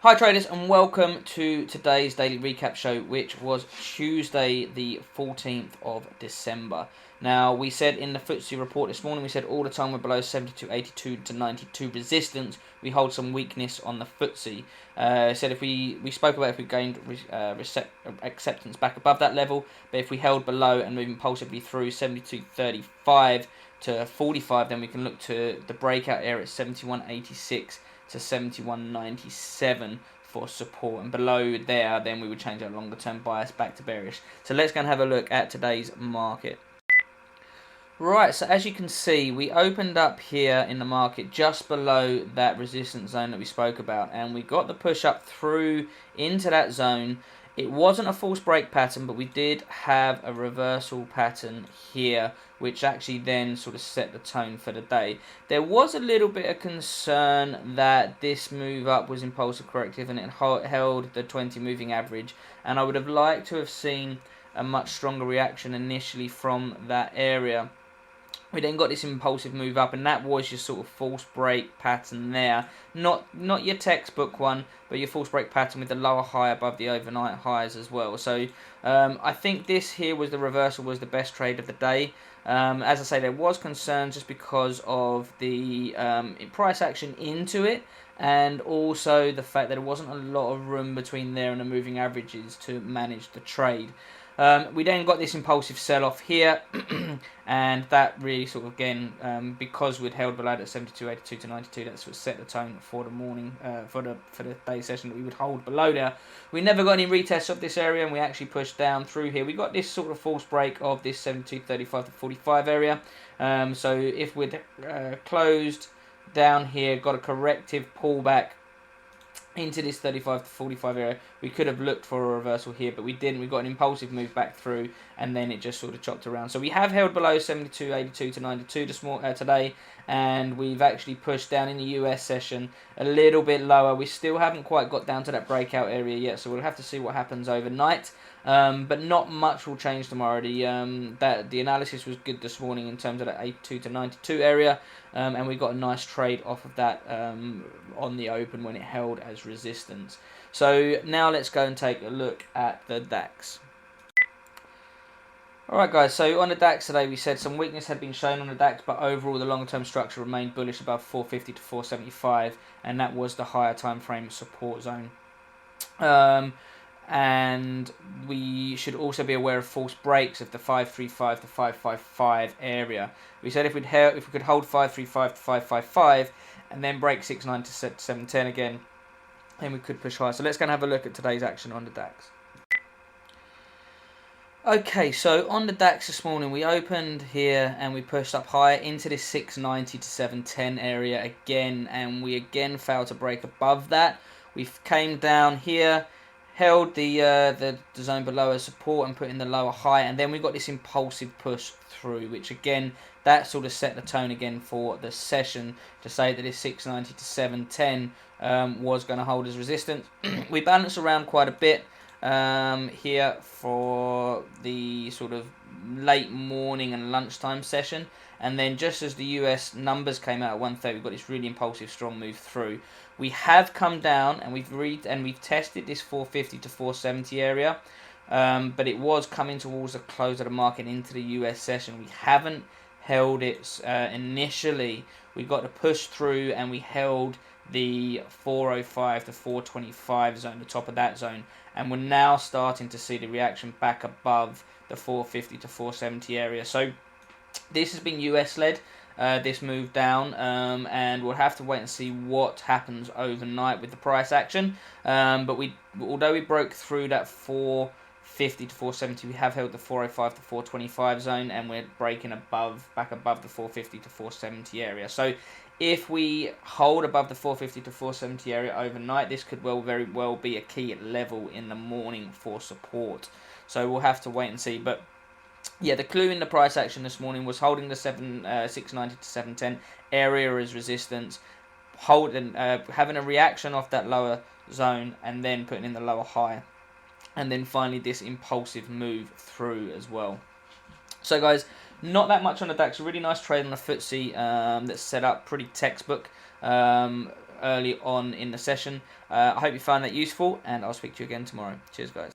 Hi traders and welcome to today's daily recap show, which was Tuesday the 14th of December. Now, we said in the FTSE report this morning, we said all the time we're below 72.82 to 92 resistance. We hold some weakness on the FTSE. Said if we spoke about if we gained acceptance back above that level, but if we held below and moved impulsively through 72.35 to 45, then we can look to the breakout area at 71.86 to 71.97 for support, and below there then we would change our longer term bias back to bearish. So let's go and have a look at today's market. Right, so as you can see, we opened up here in the market just below that resistance zone that we spoke about, and we got the push up through into that zone. It wasn't a false break pattern, but we did have a reversal pattern here, which actually then sort of set the tone for the day. There was a little bit of concern that this move up was impulsive corrective and it held the 20 moving average, and I would have liked to have seen a much stronger reaction initially from that area. We then got this impulsive move up, and that was your sort of false break pattern there. Not your textbook one, but your false break pattern with the lower high above the overnight highs as well. So I think this here was the reversal, was the best trade of the day. As I say, there was concern just because of the price action into it, and also the fact that there wasn't a lot of room between there and the moving averages to manage the trade. We then got this impulsive sell-off here, and that really sort of, again, because we'd held below at 72.82 to 92, that sort of set the tone for the morning, for the day session, that we would hold below there. We never got any retests of this area, and we actually pushed down through here. We got this sort of false break of this 72.35 to 45 area. So if we'd closed down here, got a corrective pullback into this 35 to 45 area, we could have looked for a reversal here, but we didn't. We got an impulsive move back through, and then it just sort of chopped around. So we have held below 72.82 to 92 today, and we've actually pushed down in the US session a little bit lower. We still haven't quite got down to that breakout area yet, so we'll have to see what happens overnight. But not much will change tomorrow. The analysis was good this morning in terms of that 82 to 92 area, and we got a nice trade off of that on the open when it held as resistance. So now let's go and take a look at the DAX. Alright guys, so on the DAX today we said some weakness had been shown on the DAX, but overall the long-term structure remained bullish above 450 to 475, and that was the higher time frame support zone. And we should also be aware of false breaks of the 535 to 555 area. We said if we could hold 535 to 555 and then break 69 to 710 again, then we could push higher. So let's go and have a look at today's action on the DAX. Okay, so on the DAX this morning, we opened here and we pushed up higher into this 690 to 710 area again, and we again failed to break above that. We came down here, held the zone below as support and put in the lower high, and then we got this impulsive push through, which again, that sort of set the tone again for the session to say that this 690 to 710 was going to hold as resistance. We balanced around quite a bit here for the sort of late morning and lunchtime session, and then just as the US numbers came out at 1:30, we got this really impulsive strong move through. We have come down and we've tested this 450 to 470 area, but it was coming towards the close of the market into the US session. We haven't held it initially. We got to push through and we held the 405 to 425 zone, the top of that zone, and we're now starting to see the reaction back above the 450 to 470 area. So this has been US led, this move down, and we'll have to wait and see what happens overnight with the price action. But although we broke through that 450 to 470, we have held the 405 to 425 zone, and we're breaking back above the 450 to 470 area. So if we hold above the 450 to 470 area overnight, this could very well be a key level in the morning for support. So we'll have to wait and see. But yeah, the clue in the price action this morning was holding the 690 to 710 area as resistance, having a reaction off that lower zone, and then putting in the lower high, and then finally this impulsive move through as well. So guys, not that much on the DAX. A really nice trade on the FTSE that's set up pretty textbook. early on in the session. I hope you found that useful, and I'll speak to you again tomorrow. Cheers, guys.